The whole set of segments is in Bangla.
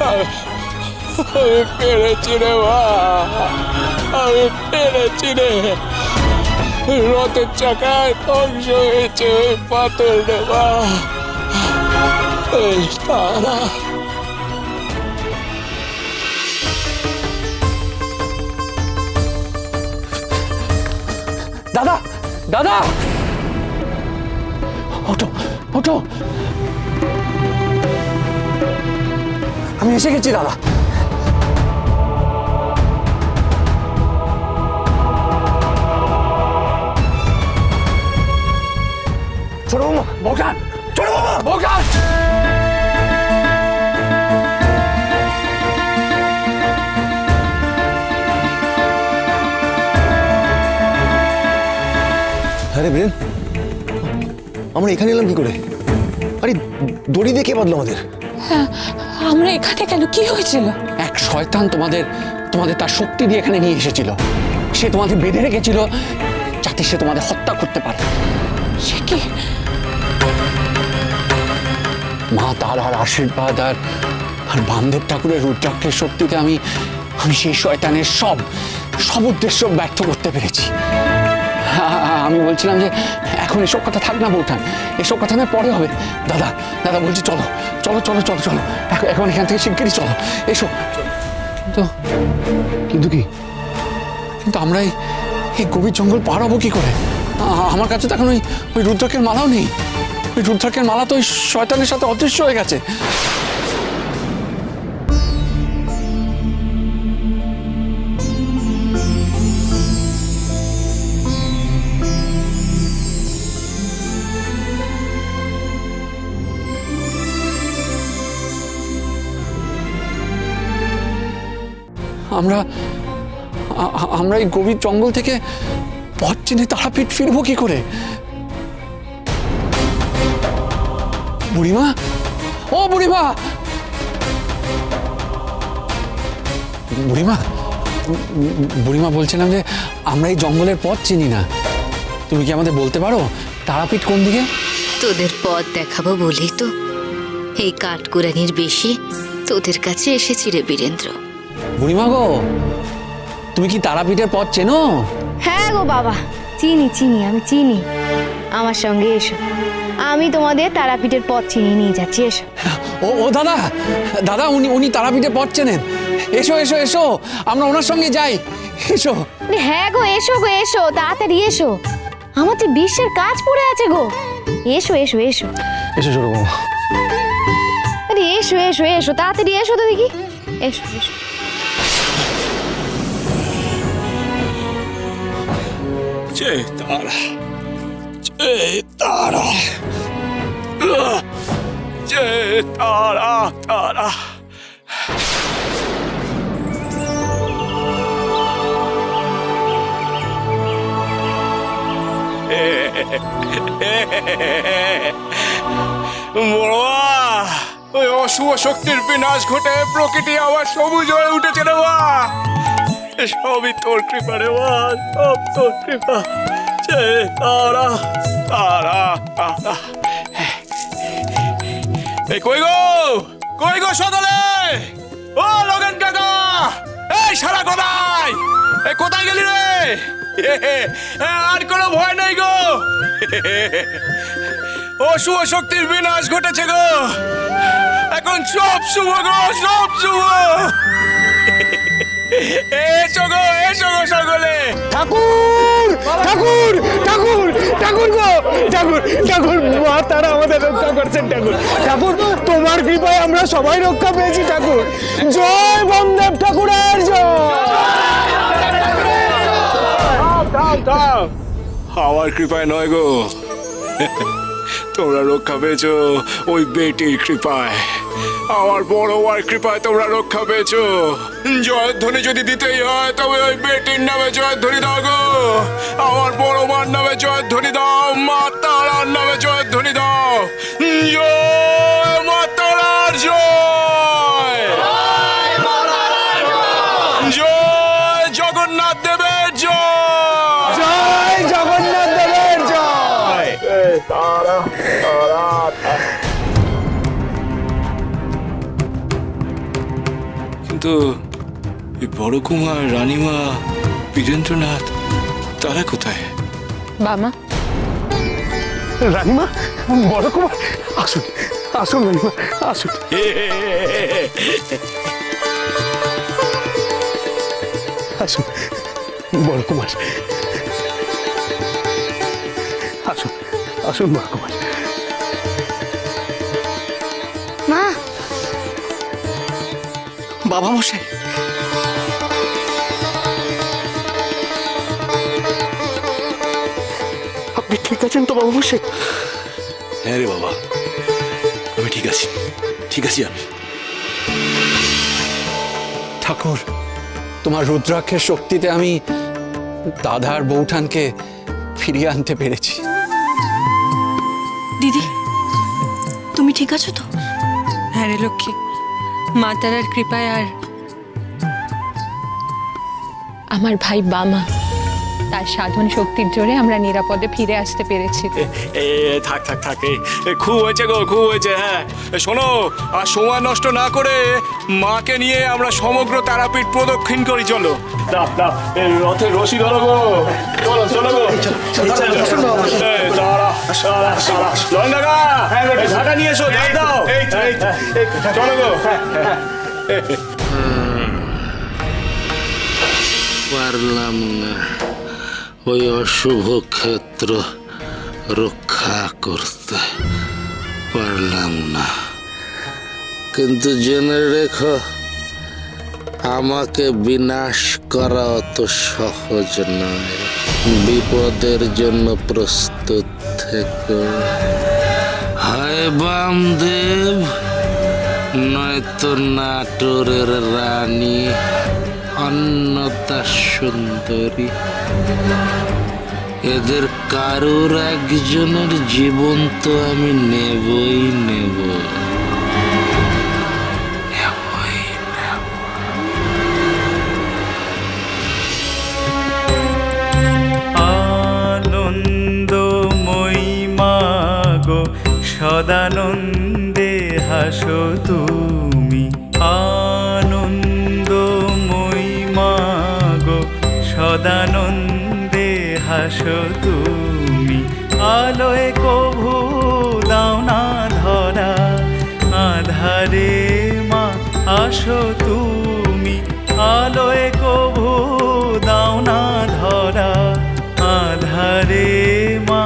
আমি পেরেছি রে মা, আমি পেরেছি রে। রথের চাকায় ধ্বংস হয়েছে ওই পাথর রে মা। এই তারা দাদা, দাদা, ওঠো ওঠো, আমি এসে গেছি দাদা। ছোট বৌমা, বৌঠান, ছোট বৌমা, বৌঠান। আরে বীরেন, আমরা এখানে এলাম কি করে? আরে দড়ি দিয়ে কে বাঁধলো আমাদের? আমরা এখানে কেন, কি হয়েছিল? এক শয়তান তোমাদের তার শক্তি দিয়ে এখানে নিয়ে এসেছিল। সে তোমাদের বেঁধে রেখেছিল যাতে সে তোমাদের হত্যা করতে পারে। সে কি? মা তারার আশীর্বাদ আর বামদেব ঠাকুরের রুদ্রাক্ষের শক্তিতে আমি সেই শয়তানের সব উদ্দেশ্য ব্যর্থ করতে পেরেছি। আমি বলছিলাম যে এখন এসব কথা থাক না বৌঠান, এসব কথা না পরে হবে। দাদা, দাদা বলছি চলো চলো চলো চলো চলো, এখন এখান থেকে শিগগিরই চলো, এসো। কিন্তু কি, কিন্তু আমরা এই গভীর জঙ্গল পার হবো কি করে? আমার কাছে তো এখন ওই রুদ্রাক্ষের মালাও নেই। ওই রুদ্রাক্ষের মালা তো ওই শয়তানের সাথে অদৃশ্য হয়ে গেছে। আমরা এই গভীর জঙ্গল থেকে পথ চিনে তারাপীঠ ফিরবো কি করে? বুড়িমা, ও বুড়িমা, বুড়িমা, বুড়িমা বলছিলাম যে আমরা এই জঙ্গলের পথ চিনি না। তুমি কি আমাদের বলতে পারো তারাপীঠ কোন দিকে? তোদের পথ দেখাবো বলেই তো এই কাঠকুরানির বেশে তোদের কাছে এসেছি রে বীরেন্দ্র। বুড়িমা গো, তুমি কি তারাপীঠের পথ চেনো? হ্যাঁ গো বাবা, চিনি, আমি চিনি। আমার সঙ্গে এসো, আমি তোমাদের তারাপীঠের পথ চিনিয়ে নিয়ে যাচ্ছি। এসো। ও দাদা, দাদা উনি তারাপীঠের পথ চেনেন। এসো এসো এসো, আমরা ওনার সঙ্গে যাই। এসো। হ্যাঁ গো, এসো গো, এসো, তাড়াতাড়ি এসো, আমার যে বিশ্বের কাজ পড়ে আছে গো। এসো এসো এসো এসো ছোট বৌমা। আরে এসো এসো এসো, তাড়াতাড়ি এসো তো দেখি। এসো এসো। জয় তারা, জয় তারা, জয় তারা, তারা। বড়া, ওই অশুভ শক্তির বিনাশ ঘটে প্রকৃতি আবার সবুজ হয়ে উঠেছে রে মা। সবই তোর কৃপা রে মা, সব তোর কৃপা। জয় তারা, তারা, তারা। এই কই গো সদলে, ও লগেন কাকা, এই সারা কোথায়? এই কোথায় গেলি রে? আর কোনো ভয় নেই গো, অশুভ শক্তির বিনাশ ঘটেছে গো, এখন সব শুভ গো, সব শুভ। এসো গো সকলে। ঠাকুর ঠাকুর ঠাকুর ঠাকুর গো, ঠাকুর ঠাকুর, মা তারা আমাদের রক্ষা করছেন। ঠাকুর ঠাকুর, তোমার কৃপায় আমরা সবাই রক্ষা পেয়েছি। ঠাকুর জয় বামদেব ঠাকুরের জয়। আমার কৃপায় নয় গো, তোমরা রক্ষা পেয়েছো ওই বেটির কৃপায়। আমার বড় মার কৃপায় তোমরা রক্ষা পেয়েছো। জয়ধ্বনি যদি দিতেই হয় তবে ওই বেটির নামে জয়ধ্বনি দাও গো। আমার বড় মার নামে জয়ধ্বনি দাও, মা তারার নামে জয়ধ্বনি দাও। জয় মা তারার জয়, জয় জগন্নাথ দেবের জয়, জয় জগন্নাথ দেবের জয়। তারা তারা। কিন্তু এই বড় কুমার, রানীমা, বীরেন্দ্রনাথ তারা কোথায়? বামা, রানীমা, বড় কুমার, আসুন আসুন রানীমা, আসুন। আসুন বড় কুমার, আসুন আসুন বড় কুমার। মা, বাবা মশাই, আপনি ঠিক আছেন তো বাবা মশাই? হ্যাঁ রে বাবা, আমি ঠিক আছি, ঠিক আছি আমি। ঠাকুর, তোমার রুদ্রাক্ষের শক্তিতে আমি দাদার বৌঠানকে ফিরিয়ে আনতে পেরেছি। দিদি, তুমি ঠিক আছো তো? হ্যাঁ রে লক্ষ্মী, মা তারার কৃপায় আর আমার ভাই বামা তার সাধন শক্তির জোরে আমরা নিরাপদে ফিরে আসতে পেরেছি। থাক থাক থাক, খুব হয়েছে গো, খুব হয়েছে। হ্যাঁ শোনো, আর সময় নষ্ট না করে মাকে নিয়ে আমরা সমগ্র তারাপীঠ প্রদক্ষিণ করি। চলো রথের রশি ধরো গো, চলো চলো গো, ঢাকা নিয়ে এসো, দাও চলো গো। পারলাম না ওই অশুভ ক্ষেত্র রক্ষা করতে, পারলাম না। কিন্তু জেনে রেখো, আমাকে বিনাশ করা অত সহজ নয়। বিপদের জন্য প্রস্তুত থেকো। হয় বামদেব, নয়তো নাটোরের রানী অন্নদা সুন্দরী। এদের কারোর একজনের জীবন তো আমি নেবই নেব। আনন্দময়ী মাগো, সদানন্দে হাসো তুমি। আনন্দময়ী মাগো, সদানন্দে হাসো তুমি। আলোয় কভু দাও না ধরা, আধারে মা আসো তুমি। আলোয় কভু দাও না ধরা, আধারে মা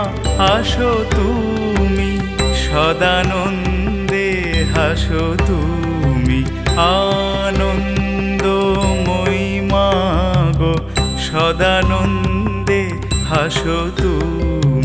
আসো তুমি। সদানন্দে হাসো তুমি। আনন্দময়ী মাগো, সদানন্দে হাসো তুমি।